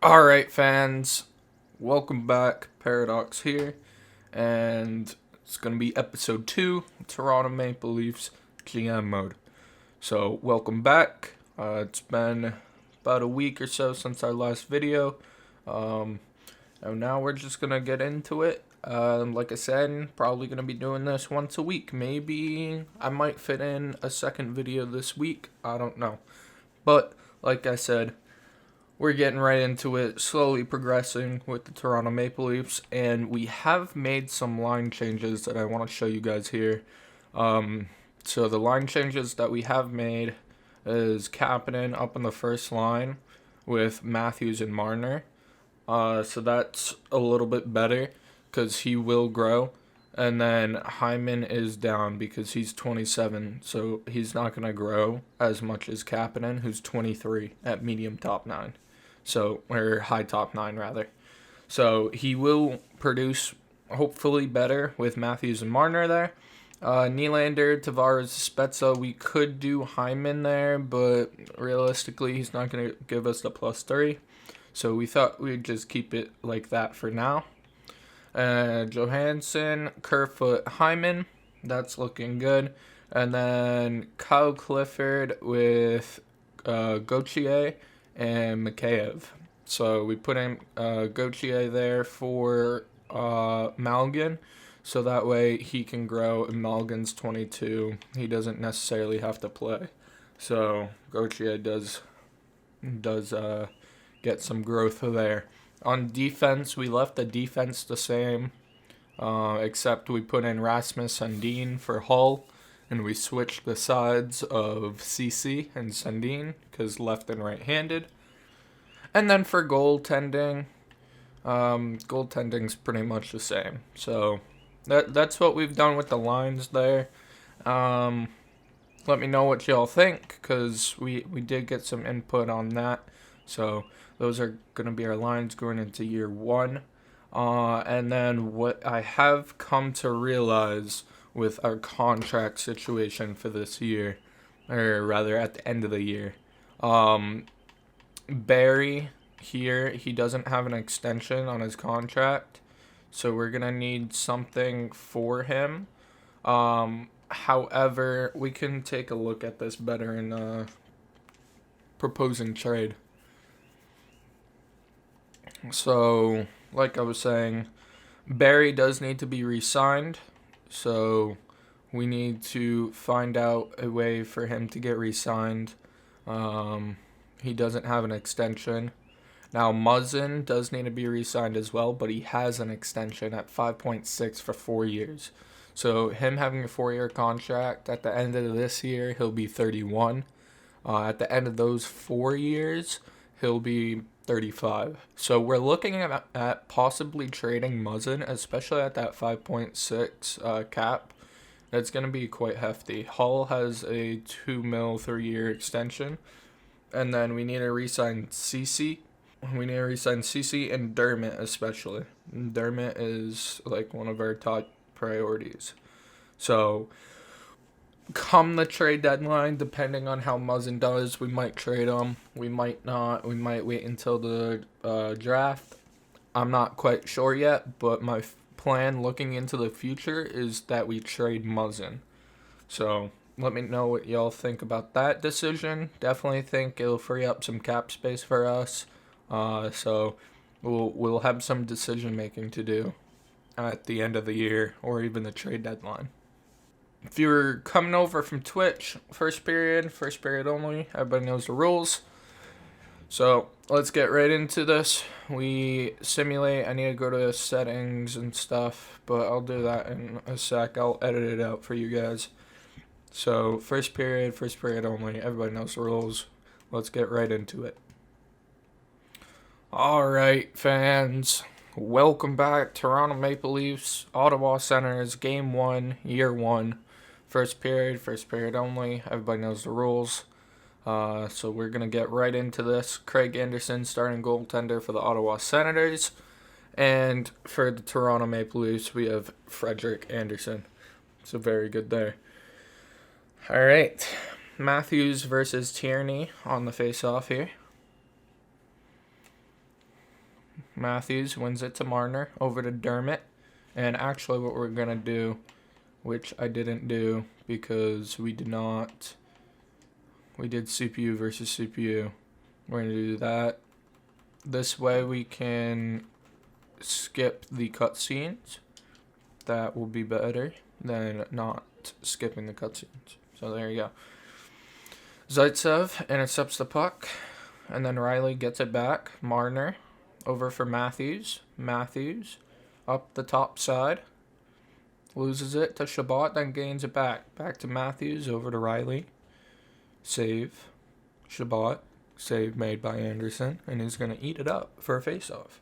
Alright, fans, welcome back. Paradox here, and it's going to be episode 2 Toronto Maple Leafs GM mode. So, welcome back. It's been about a week or so since our last video, and now we're just going to get into it. Like I said, probably going to be doing this once a week. Maybe I might fit in a second video this week. I don't know. But, like I said, we're getting right into it, slowly progressing with the Toronto Maple Leafs, and we have made some line changes that I want to show you guys here. So the line changes that we have made is Kapanen up on the first line with Matthews and Marner. So that's a little bit better because he will grow. And then Hyman is down because he's 27, so he's not going to grow as much as Kapanen, who's 23 at medium top 9. So, or high top 9 rather. So he will produce hopefully better with Matthews and Marner there. Nylander, Tavares, Spezza, we could do Hyman there, but realistically he's not going to give us the +3. So we thought we'd just keep it like that for now. Johansson, Kerfoot, Hyman, that's looking good. And then Kyle Clifford with Gauthier and Mikheyev. So we put in Gauthier there for Malgin, so that way he can grow. And Malgin's 22. He doesn't necessarily have to play. So Gauthier does get some growth there. On defense, we left the defense the same, except we put in Rasmus Sandin for Hull, and we switched the sides of CC and Sandin because left and right-handed. And then for goaltending, goaltending's pretty much the same. So that's what we've done with the lines there. Let me know what y'all think, because we did get some input on that. So those are going to be our lines going into year 1. And then what I have come to realize with our contract situation for this year, or rather at the end of the year, Barry here, he doesn't have an extension on his contract, so we're going to need something for him. However, we can take a look at this better in proposing trade. So, like I was saying, Barry does need to be re-signed, so we need to find out a way for him to get re-signed. He doesn't have an extension. Now, Muzzin does need to be re-signed as well, but he has an extension at 5.6 for 4 years. So him having a 4-year contract, at the end of this year, he'll be 31. At the end of those 4 years, he'll be 35. So we're looking at possibly trading Muzzin, especially at that 5.6 cap. That's going to be quite hefty. Hull has a $2 million 3-year extension. And then we need to re-sign CC. We need to re-sign CC and Dermott especially. Dermott is like one of our top priorities. So come the trade deadline, depending on how Muzzin does, we might trade him. We might not. We might wait until the draft. I'm not quite sure yet, but my plan looking into the future is that we trade Muzzin. So let me know what y'all think about that decision. Definitely think it'll free up some cap space for us. So we'll have some decision making to do at the end of the year or even the trade deadline. If you're coming over from Twitch, first period only. Everybody knows the rules. So let's get right into this. We simulate. I need to go to settings and stuff, but I'll do that in a sec. I'll edit it out for you guys. So first period only. Everybody knows the rules. Let's get right into it. All right, fans. Welcome back. Toronto Maple Leafs, Ottawa Senators, Game 1, Year 1. First period only. Everybody knows the rules. So we're going to get right into this. Craig Anderson, starting goaltender for the Ottawa Senators. And for the Toronto Maple Leafs, we have Frederik Andersen. So very good there. All right. Matthews versus Tierney on the face-off here. Matthews wins it to Marner. Over to Dermott. And actually what we're going to do, which I didn't do because we did CPU versus CPU. We're going to do that. This way we can skip the cutscenes. That will be better than not skipping the cutscenes. So there you go. Zaitsev intercepts the puck, and then Riley gets it back. Marner over for Matthews. Matthews up the top side. Loses it to Shabbat, then gains it back. Back to Matthews, over to Riley. Save. Shabbat. Save made by Anderson, and he's going to eat it up for a face-off.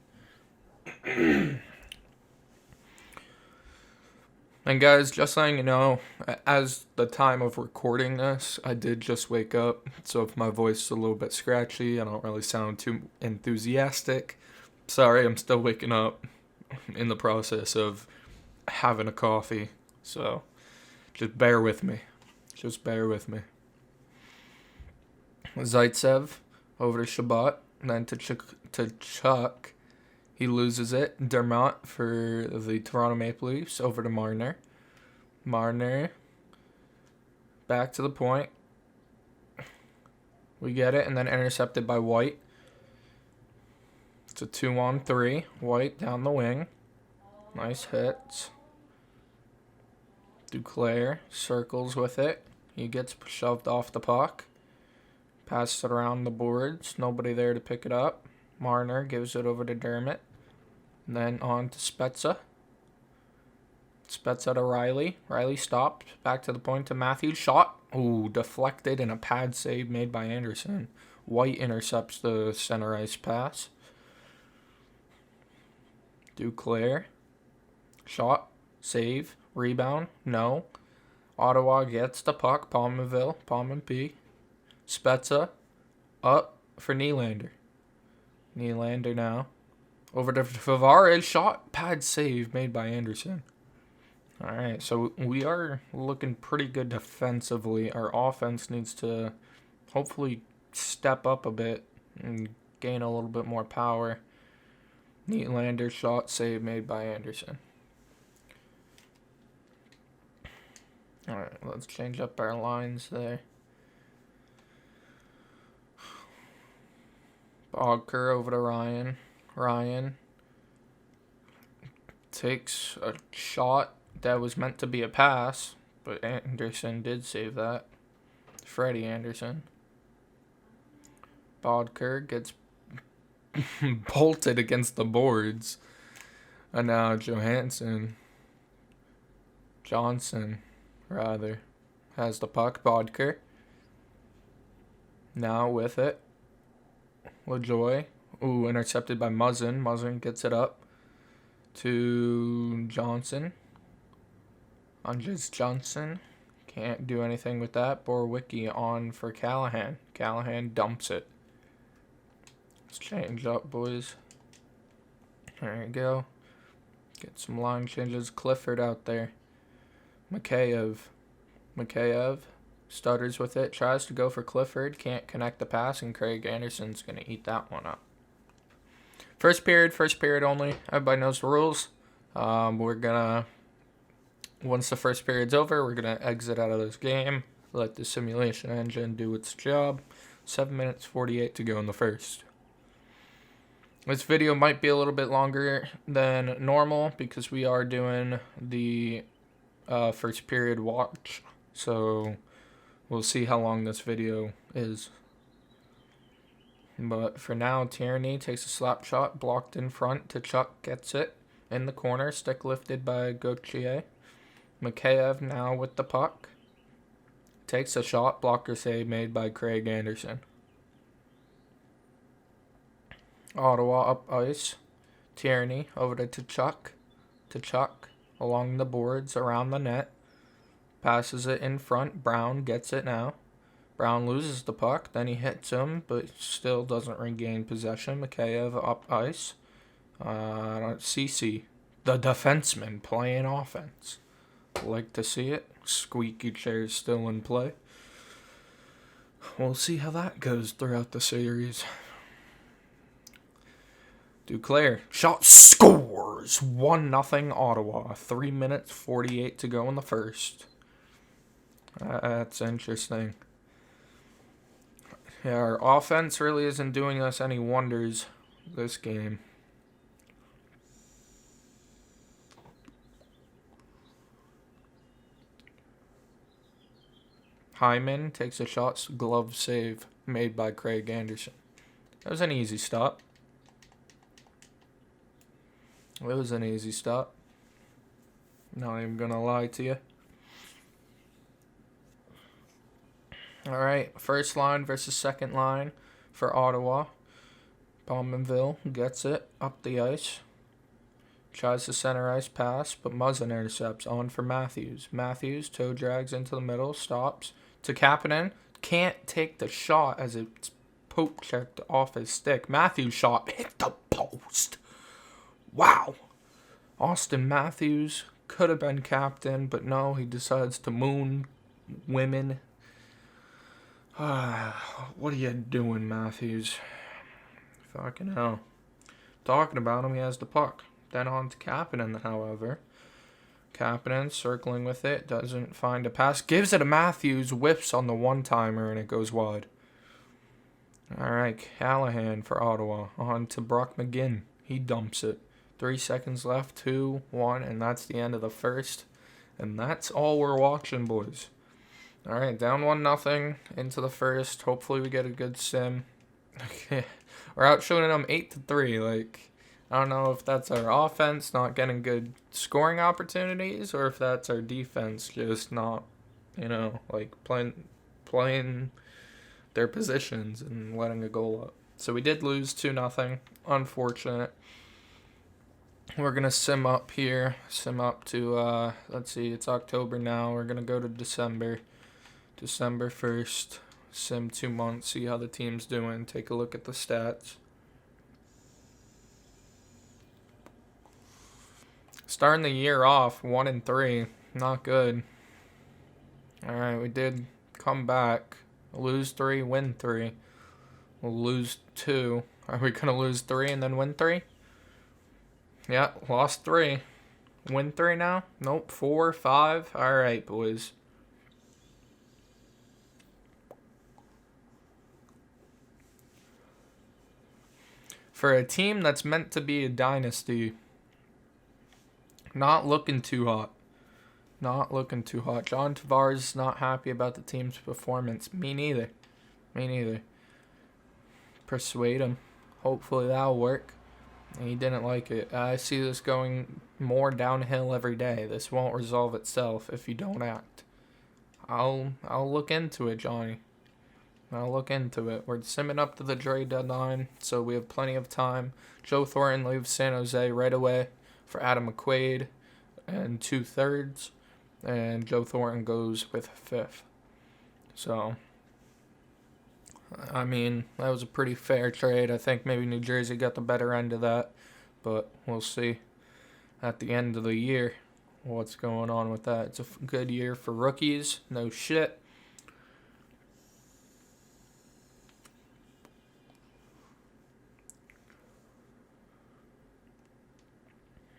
And guys, just letting you know, as the time of recording this, I did just wake up, so if my voice is a little bit scratchy, I don't really sound too enthusiastic. Sorry, I'm still waking up in the process of having a coffee, so just bear with me. Just bear with me. Zaitsev over to Shabbat, then to Chuck. He loses it. Dermott for the Toronto Maple Leafs over to Marner. Marner back to the point. We get it, and then intercepted by White. It's a 2-on-3. White down the wing. Nice hits. Duclair circles with it. He gets shoved off the puck. Passes it around the boards. Nobody there to pick it up. Marner gives it over to Dermott. And then on to Spezza. Spezza to Riley. Riley stopped. Back to the point to Matthews. Shot. Ooh, deflected and a pad save made by Anderson. White intercepts the center ice pass. Duclair. Shot. Save. Rebound. No. Ottawa gets the puck. Palmerville. P. Spezza. Up for Nylander. Nylander now. Over to Tavares. Shot. Pad save made by Anderson. Alright, so we are looking pretty good defensively. Our offense needs to hopefully step up a bit and gain a little bit more power. Nylander shot save made by Anderson. Alright, let's change up our lines there. Bogker over to Ryan. Ryan takes a shot that was meant to be a pass, but Anderson did save that. Freddie Anderson. Bodker gets bolted against the boards. And now Johnson, has the puck. Bodker. Now with it. LaJoy. Ooh, intercepted by Muzzin. Muzzin gets it up to Johnson. Andres Johnson. Can't do anything with that. Borwicki on for Callahan. Callahan dumps it. Let's change up, boys. There you go. Get some line changes. Clifford out there. Mikheyev stutters with it. Tries to go for Clifford. Can't connect the pass, and Craig Anderson's going to eat that one up. First period only. Everybody knows the rules. We're going to, once the first period's over, we're going to exit out of this game. Let the simulation engine do its job. 7 minutes 48 to go in the first. This video might be a little bit longer than normal because we are doing the first period watch. So we'll see how long this video is. But for now, Tierney takes a slap shot, blocked in front to Chuck, gets it in the corner, stick lifted by Gauthier. Mikheyev now with the puck. Takes a shot, blocker save made by Craig Anderson. Ottawa up ice. Tierney over to Chuck. Along the boards, around the net. Passes it in front. Brown gets it now. Brown loses the puck. Then he hits him, but still doesn't regain possession. Mikheyev up ice. CC, the defenseman, playing offense. Like to see it. Squeaky chair still in play. We'll see how that goes throughout the series. Duclair. Shot scores. 1-0 Ottawa. 3 minutes 48 to go in the first. That's interesting. Yeah, our offense really isn't doing us any wonders this game. Hyman takes a shot, glove save made by Craig Anderson. That was an easy stop. It was an easy stop. Not even gonna lie to you. Alright, first line versus second line for Ottawa. Bowmanville gets it up the ice. Tries the center ice pass, but Muzzin intercepts. On for Matthews. Matthews toe drags into the middle, stops to Kapanen. Can't take the shot as it's poke checked off his stick. Matthews' shot hit the post. Wow. Austin Matthews could have been captain, but no, he decides to moon women. What are you doing, Matthews? Fucking hell. Talking about him, he has the puck. Then on to Kapanen, however. Kapanen circling with it, doesn't find a pass. Gives it to Matthews, whips on the one-timer, and it goes wide. Alright, Callahan for Ottawa. On to Brock McGinn. He dumps it. 3 seconds left, 2, 1, and that's the end of the first. And that's all we're watching, boys. Alright, down 1-0 into the first. Hopefully we get a good sim. We're out shooting them 8-3. I don't know if that's our offense not getting good scoring opportunities or if that's our defense just not, playing their positions and letting a goal up. So we did lose 2-0. Unfortunate. We're going to sim up here. Sim up to, let's see, it's October now. We're going to go to December 1st. Sim 2 months, see how the team's doing. Take a look at the stats. Starting the year off 1-3, not good. Alright, we did come back. Lose 3, win 3. We'll lose 2. Are we going to lose 3 and then win 3? Yeah, lost 3. Win 3 now? Nope, 4, 5. Alright, boys. For a team that's meant to be a dynasty, not looking too hot. Not looking too hot. John Tavares is not happy about the team's performance. Me neither. Persuade him. Hopefully that'll work. And he didn't like it. I see this going more downhill every day. This won't resolve itself if you don't act. I'll look into it, Johnny. I'll look into it. We're simming up to the trade deadline, so we have plenty of time. Joe Thornton leaves San Jose right away for Adam McQuaid and 2/3, and Joe Thornton goes with 5th. So, I mean, that was a pretty fair trade. I think maybe New Jersey got the better end of that, but we'll see at the end of the year what's going on with that. It's a good year for rookies. No shit.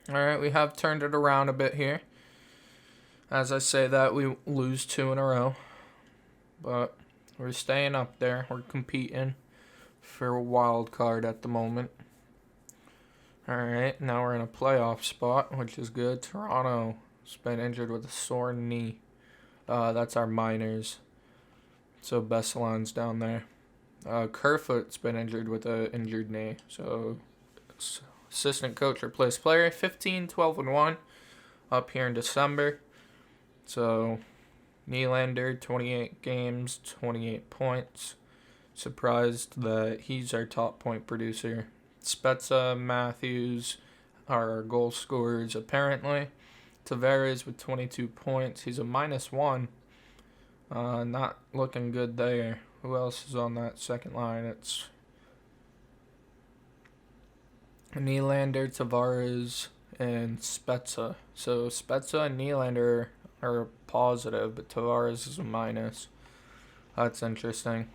Alright, we have turned it around a bit here. As I say that, we lose 2 in a row. But we're staying up there. We're competing for a wild card at the moment. Alright, now we're in a playoff spot, which is good. Toronto's been injured with a sore knee. That's our minors. So Bessalon's down there. Kerfoot's been injured with an injured knee. So assistant coach replaced player. 15, 12, and 1 up here in December. So Nylander, 28 games, 28 points. Surprised that he's our top point producer. Spezza, Matthews are our goal scorers apparently. Tavares with 22 points. He's a -1. Not looking good there. Who else is on that second line? It's Nylander, Tavares, and Spezza. So Spezza and Nylander are positive, but Tavares is a minus. That's interesting.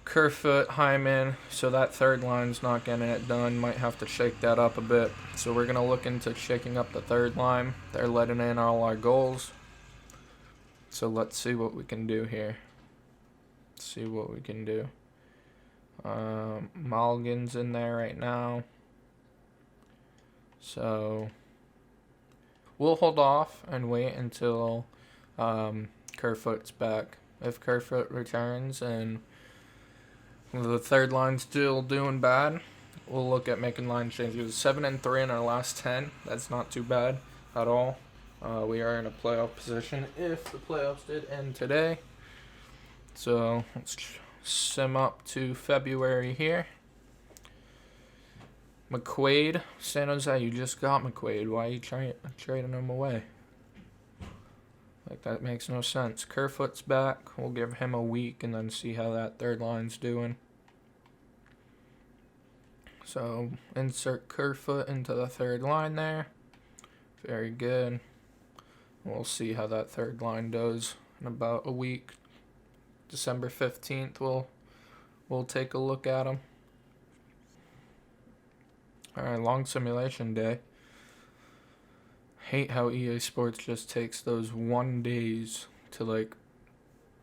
Kerfoot, Hyman, so that third line's not getting it done. Might have to shake that up a bit. So we're going to look into shaking up the third line. They're letting in all our goals. So let's see what we can do here. See what we can do. Mulligan's in there right now. So we'll hold off and wait until Kerfoot's back. If Kerfoot returns and the third line's still doing bad, we'll look at making line changes. 7-3 in our last 10. That's not too bad at all. We are in a playoff position if the playoffs did end today. So let's sim up to February here. McQuaid, San Jose, you just got McQuaid. Why are you trading him away? Like, that makes no sense. Kerfoot's back. We'll give him a week and then see how that third line's doing. So, insert Kerfoot into the third line there. Very good. We'll see how that third line does in about a week. December 15th, we'll take a look at him. Alright, long simulation day. Hate how EA Sports just takes those 1 days to like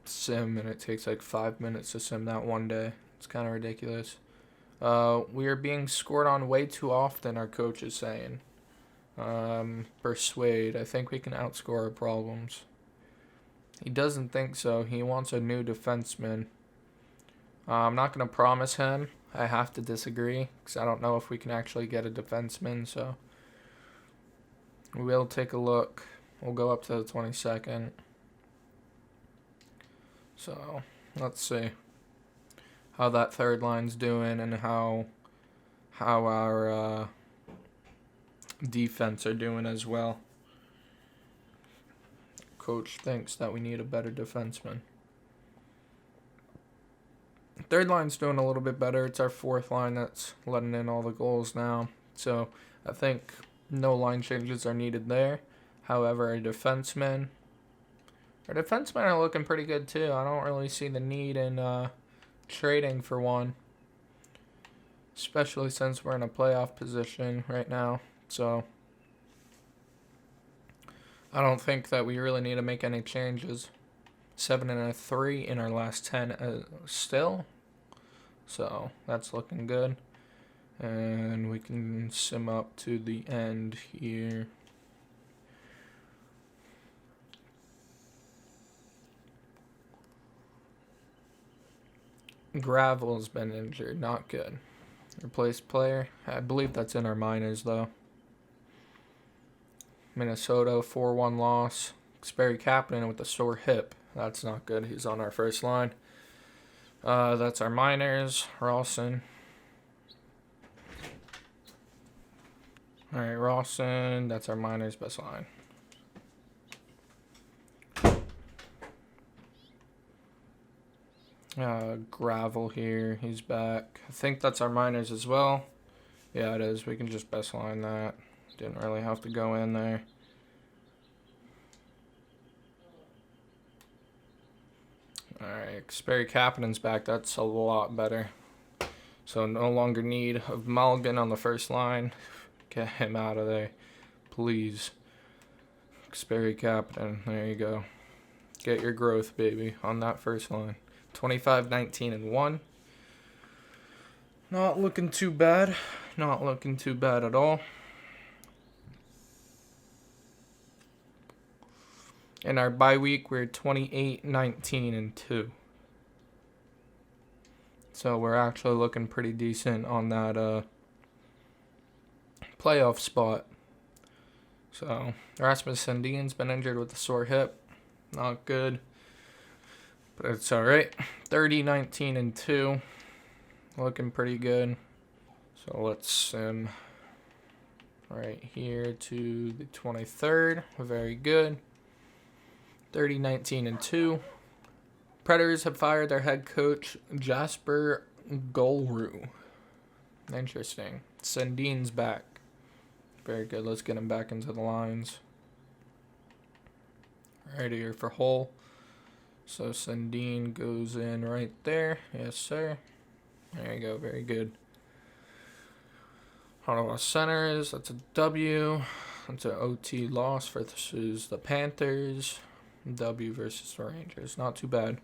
sim, and it takes like 5 minutes to sim that 1 day. It's kind of ridiculous. We are being scored on way too often, our coach is saying. Persuade, I think we can outscore our problems. He doesn't think so. He wants a new defenseman. I'm not going to promise him. I have to disagree because I don't know if we can actually get a defenseman, so we'll take a look. We'll go up to the 22nd. So, let's see how that third line's doing and how our defense are doing as well. Coach thinks that we need a better defenseman. Third line's doing a little bit better. It's our fourth line that's letting in all the goals now. So I think no line changes are needed there. However, our defensemen are looking pretty good too. I don't really see the need in trading for one, especially since we're in a playoff position right now. So I don't think that we really need to make any changes. 7-3 in our last 10 still. So that's looking good. And we can sim up to the end here. Gravel's been injured. Not good. Replaced player. I believe that's in our minors though. Minnesota 4-1 loss. Sperry Kapanen with a sore hip. That's not good. He's on our first line. That's our minors. Rawson. Alright, Rawson. That's our minors' best line. Gravel here. He's back. I think that's our minors as well. Yeah, it is. We can just best line that. Didn't really have to go in there. Alright, Sperry Kapanen's back. That's a lot better. So no longer need of Mulligan on the first line. Get him out of there, please. Sperry Kapanen, there you go. Get your growth, baby, on that first line. 25-19-1. Not looking too bad. Not looking too bad at all. In our bye week, we're 28-19-2. So we're actually looking pretty decent on that playoff spot. So Rasmus Sandin's been injured with a sore hip. Not good. But it's alright. 30-19-2. Looking pretty good. So let's sim right here to the 23rd. Very good. 30-19-2. Predators have fired their head coach, Jasper Golru. Interesting. Sandin's back. Very good. Let's get him back into the lines. Right here for Hull. So Sundin goes in right there. Yes, sir. There you go. Very good. Ottawa Senators. That's a W. That's an OT loss versus the Panthers. W versus the Rangers. Not too bad.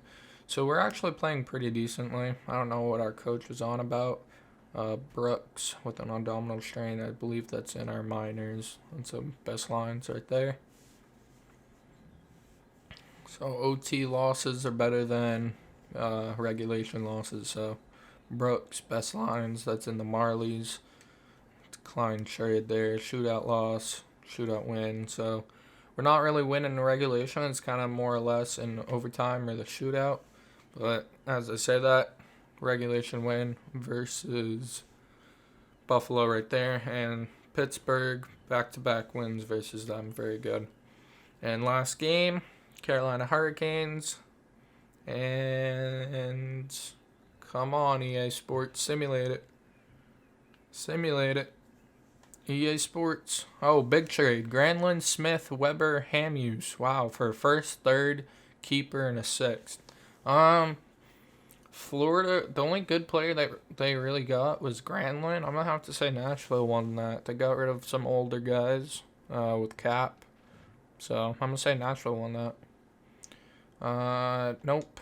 So we're actually playing pretty decently. I don't know what our coach was on about. Brooks with an abdominal strain. I believe that's in our minors. That's the best lines right there. So OT losses are better than regulation losses. So Brooks, best lines. That's in the Marlies. Klein trade there. Shootout loss. Shootout win. So we're not really winning the regulation. It's kind of more or less in overtime or the shootout. But as I say that, regulation win versus Buffalo right there. And Pittsburgh, back-to-back wins versus them. Very good. And last game, Carolina Hurricanes. And come on, EA Sports. Simulate it. Simulate it. EA Sports. Oh, big trade. Granlund, Smith, Weber, Hamuse. Wow, for a first, third, keeper, and a sixth. Florida, the only good player that they really got was Granlund. I'm going to have to say Nashville won that. They got rid of some older guys with cap. So I'm going to say Nashville won that. Nope.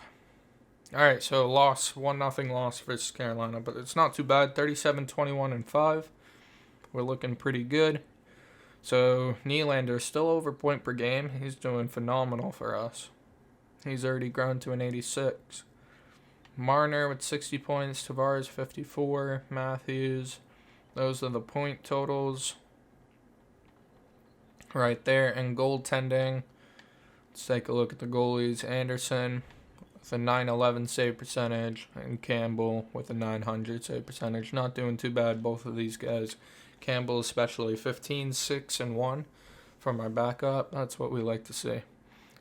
All right, so loss. 1-0 loss versus Carolina. But it's not too bad. 37-21-5. We're looking pretty good. So Nylander's still over point per game. He's doing phenomenal for us. He's already grown to an 86. Marner with 60 points. Tavares 54. Matthews. Those are the point totals right there. And goaltending. Let's take a look at the goalies. Anderson with a 911 save percentage. And Campbell with a 900 save percentage. Not doing too bad, both of these guys. Campbell especially 15, 6, and 1 from our backup. That's what we like to see.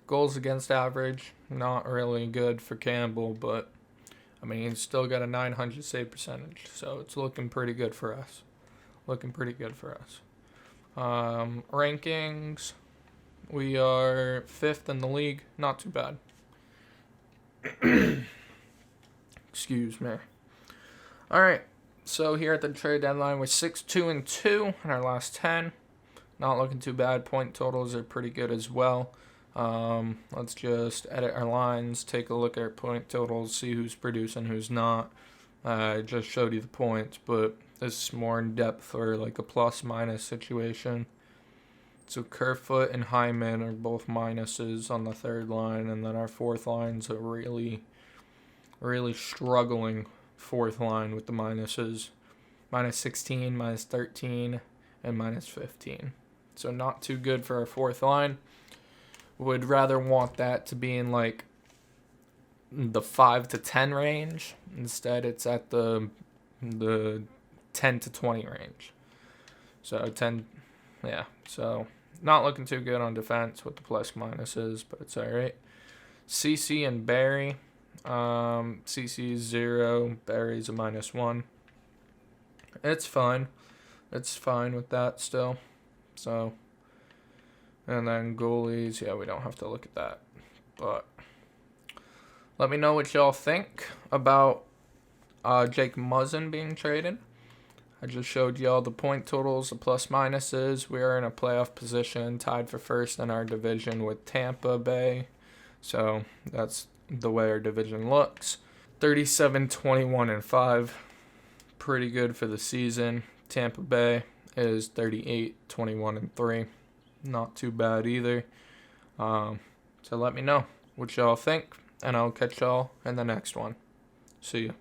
Goals against average, not really good for Campbell, but I mean, he's still got a 900 save percentage, so it's looking pretty good for us. Rankings, we are 5th in the league. Not too bad. Excuse me. All right. So here at the trade deadline, we're 6-2-2 in our last 10. Not looking too bad. Point totals are pretty good as well. Let's just edit our lines, take a look at our point totals, see who's producing, who's not. I just showed you the points, but this is more in depth for like a plus-minus situation. So Kerfoot and Hyman are both minuses on the third line, and then our fourth line's a really struggling fourth line with the minuses. -16, -13, and -15. So not too good for our fourth line. Would rather want that to be in like the 5 to 10 range. Instead, it's at the 10 to 20 range. So 10, yeah. So not looking too good on defense with the plus minuses, but it's all right. CC and Barry. CC is 0. Barry's a -1. It's fine. It's fine with that still. So, and then goalies, yeah, we don't have to look at that. But let me know what y'all think about Jake Muzzin being traded. I just showed y'all the point totals, the plus minuses. We are in a playoff position, tied for first in our division with Tampa Bay. So that's the way our division looks. 37-21-5. Pretty good for the season. Tampa Bay is 38-21-3. Not too bad either. So let me know what y'all think, and I'll catch y'all in the next one. See ya.